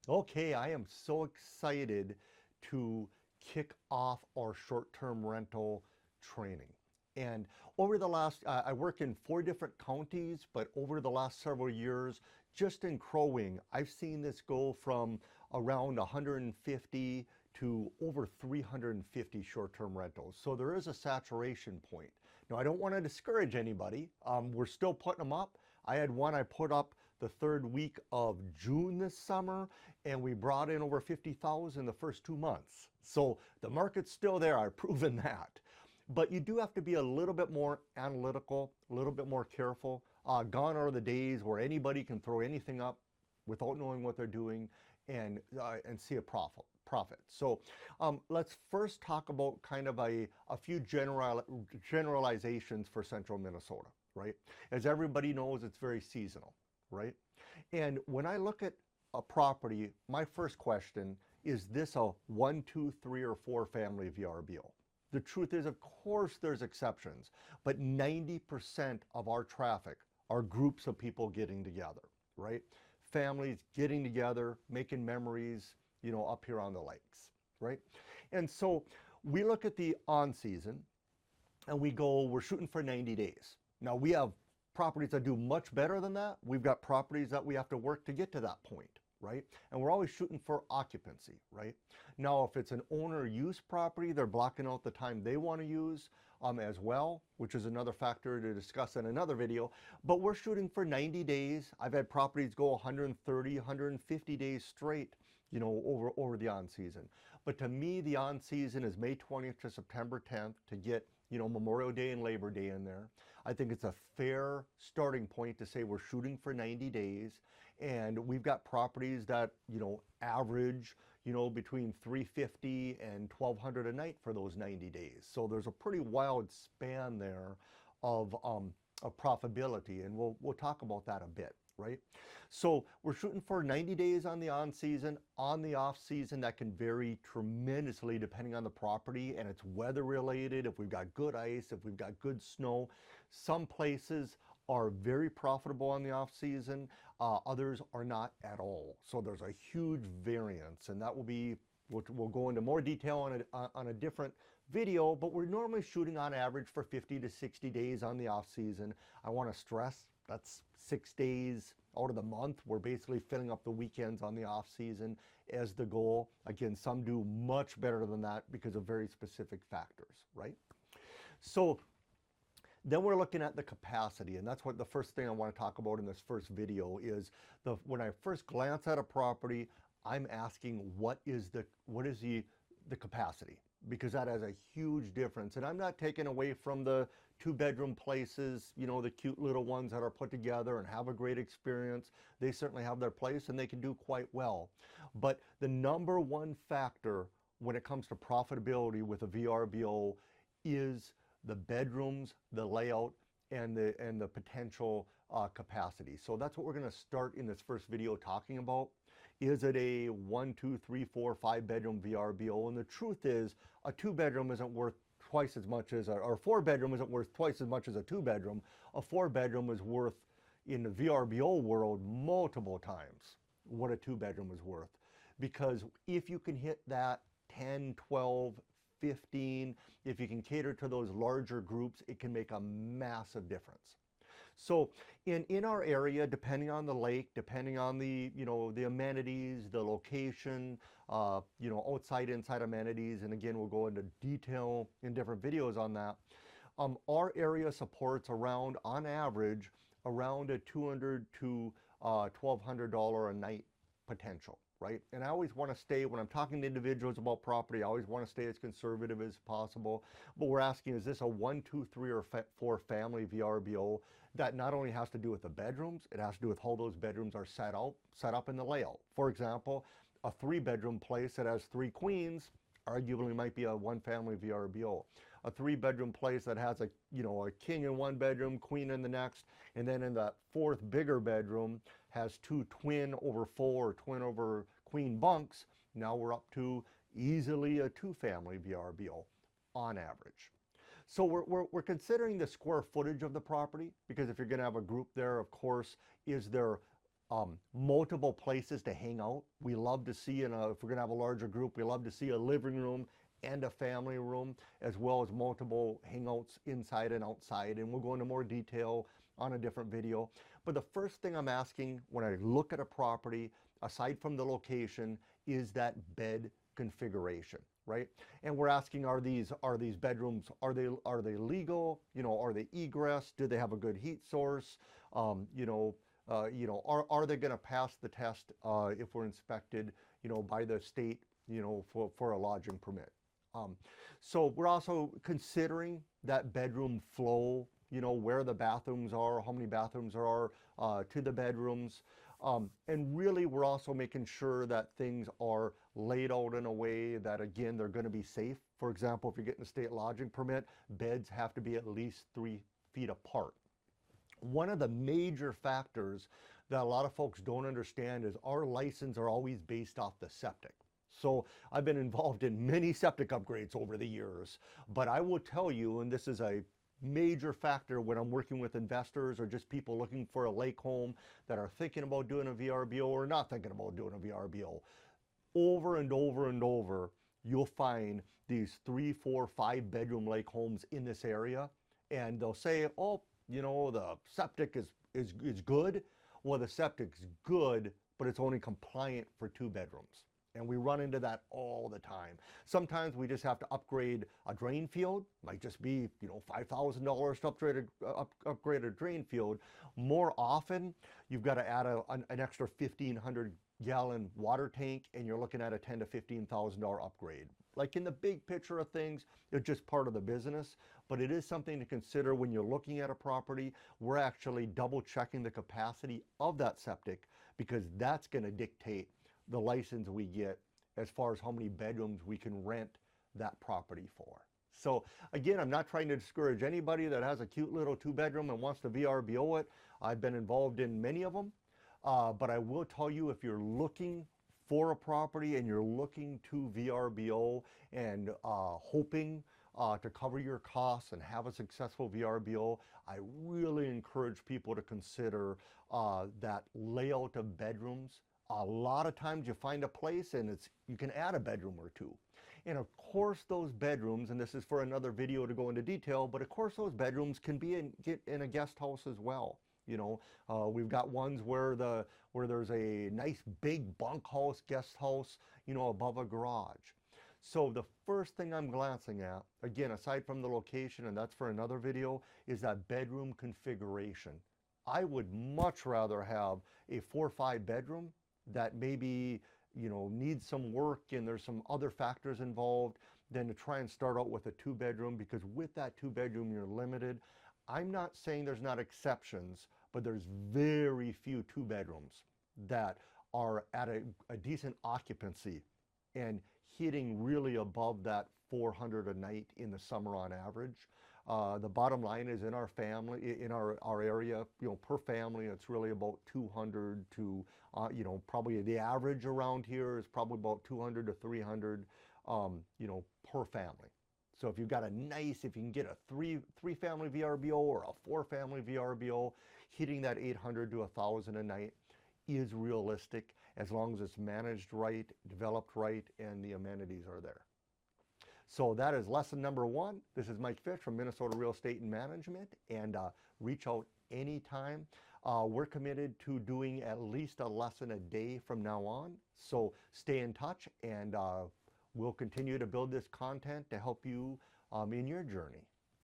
Okay, I am so excited to kick off our short-term rental training. And over the last, I work in 4 different counties, but over the last several years, just in Crow Wing, I've seen this go from around 150 to over 350 short-term rentals. So there is a saturation point. Now, I don't want to discourage anybody. We're still putting them up. I had one I put up the third week of June this summer, and we brought in over 50,000 the first 2 months. So the market's still there. I've proven that. But you do have to be a little bit more analytical, a little bit more careful. Gone are the days where anybody can throw anything up without knowing what they're doing and see a profit. So let's first talk about kind of a few generalizations for central Minnesota, right? As everybody knows, it's very seasonal, right? And when I look at a property, my first question is this a 1, 2, 3, or 4 family VRBO? The truth is, of course, there's exceptions, but 90% of our traffic are groups of people getting together, right? Families getting together, making memories, up here on the lakes, right? And so we look at the on season and we're shooting for 90 days. Now we have properties that do much better than that. We've got properties that we have to work to get to that point, right? And we're always shooting for occupancy, right? Now, if it's an owner use property, they're blocking out the time they want to use as well, which is another factor to discuss in another video. But we're shooting for 90 days. I've had properties go 130, 150 days straight, over the on season. But to me, the on season is May 20th to September 10th to get Memorial Day and Labor Day in there. I think it's a fair starting point to say we're shooting for 90 days. And we've got properties that, average, between 350 and 1,200 a night for those 90 days. So there's a pretty wild span there of profitability. And we'll talk about that a bit. Right? So we're shooting for 90 days on the on season. On the off season, that can vary tremendously depending on the property, and it's weather related. If we've got good ice, if we've got good snow, some places are very profitable on the off season, others are not at all. So there's a huge variance, and that will be, we'll go into more detail on a different video, but we're normally shooting on average for 50 to 60 days on the off season. I want to stress that's 6 days out of the month. We're basically filling up the weekends on the off season as the goal. Again, some do much better than that because of very specific factors, right? So then we're looking at the capacity, and that's what the first thing I want to talk about in this first video is when I first glance at a property, I'm asking what is the capacity, because that has a huge difference. And I'm not taking away from the 2-bedroom places, the cute little ones that are put together and have a great experience. They certainly have their place and they can do quite well. But the number one factor when it comes to profitability with a VRBO is the bedrooms, the layout, and the potential capacity. So that's what we're going to start in this first video talking about. Is it a 1, 2, 3, 4, 5-bedroom VRBO? And the truth is, a 2-bedroom isn't worth twice as much as, or 4-bedroom isn't worth twice as much as a 2-bedroom. A 4-bedroom is worth, in the VRBO world, multiple times what a 2-bedroom is worth. Because if you can hit that 10, 12, 15, if you can cater to those larger groups, it can make a massive difference. So in our area, depending on the lake, depending on the amenities, the location, outside, inside amenities, and again, we'll go into detail in different videos on that. Our area supports around, on average, around a $200 to $1,200 a night potential. Right? And I always want to stay, when I'm talking to individuals about property, I always want to stay as conservative as possible. But we're asking, is this a 1, 2, 3, or 4 family VRBO? That not only has to do with the bedrooms, it has to do with how those bedrooms are set up in the layout. For example, a 3-bedroom place that has 3 queens arguably might be a 1-family VRBO. A 3-bedroom place that has a king in 1 bedroom, queen in the next, and then in that 4th bigger bedroom has 2 twin over 4 or twin over queen bunks. Now we're up to easily a 2-family VRBO on average. So we're considering the square footage of the property, because if you're going to have a group there, of course, is there multiple places to hang out. We love to see, if we're going to have a larger group, we love to see a living room and a family room, as well as multiple hangouts inside and outside. And we'll go into more detail on a different video. But the first thing I'm asking when I look at a property, aside from the location, is that bed configuration, right? And we're asking, are these bedrooms, are they legal? Are they egress? Do they have a good heat source? Are they going to pass the test if we're inspected, by the state, for a lodging permit? So we're also considering that bedroom flow, where the bathrooms are, how many bathrooms there are to the bedrooms. And really, we're also making sure that things are laid out in a way that, again, they're going to be safe. For example, if you're getting a state lodging permit, beds have to be at least 3 feet apart. One of the major factors that a lot of folks don't understand is our license are always based off the septic. So I've been involved in many septic upgrades over the years, but I will tell you, and this is a major factor when I'm working with investors or just people looking for a lake home that are thinking about doing a VRBO or not thinking about doing a VRBO. Over and over and over, you'll find these 3, 4, 5 bedroom lake homes in this area, and they'll say, oh, the septic is good. Well, the septic's good, but it's only compliant for 2 bedrooms. And we run into that all the time. Sometimes we just have to upgrade a drain field. Might just be, $5,000 to upgrade a drain field. More often, you've got to add an extra 1,500 gallon water tank, and you're looking at a $10,000 to $15,000 upgrade. Like in the big picture of things, it's just part of the business, but it is something to consider when you're looking at a property. We're actually double checking the capacity of that septic, because that's going to dictate the license we get as far as how many bedrooms we can rent that property for. So again, I'm not trying to discourage anybody that has a cute little 2-bedroom and wants to VRBO it. I've been involved in many of them, but I will tell you, if you're looking for a property and you're looking to VRBO and hoping to cover your costs and have a successful VRBO, I really encourage people to consider that layout of bedrooms. A lot of times you find a place and you can add a bedroom or 2. And of course those bedrooms, and this is for another video to go into detail, but of course those bedrooms can be in a guest house as well. We've got ones where there's a nice big bunkhouse, guest house, above a garage. So the first thing I'm glancing at, again, aside from the location, and that's for another video, is that bedroom configuration. I would much rather have a 4 or 5 bedroom that maybe, needs some work and there's some other factors involved than to try and start out with a 2-bedroom, because with that 2-bedroom, you're limited. I'm not saying there's not exceptions, but there's very few 2-bedrooms that are at a decent occupancy and hitting really above that 400 a night in the summer on average. The bottom line is in our family, in our area, per family, it's really about 200 to, probably the average around here is probably about 200 to 300, per family. So if you've got if you can get a three family VRBO or a 4-family VRBO, hitting that 800 to 1,000 a night is realistic, as long as it's managed right, developed right, and the amenities are there. So that is lesson number 1. This is Mike Fish from Minnesota Real Estate and Management, and reach out anytime. We're committed to doing at least a lesson a day from now on. So stay in touch, and we'll continue to build this content to help you in your journey.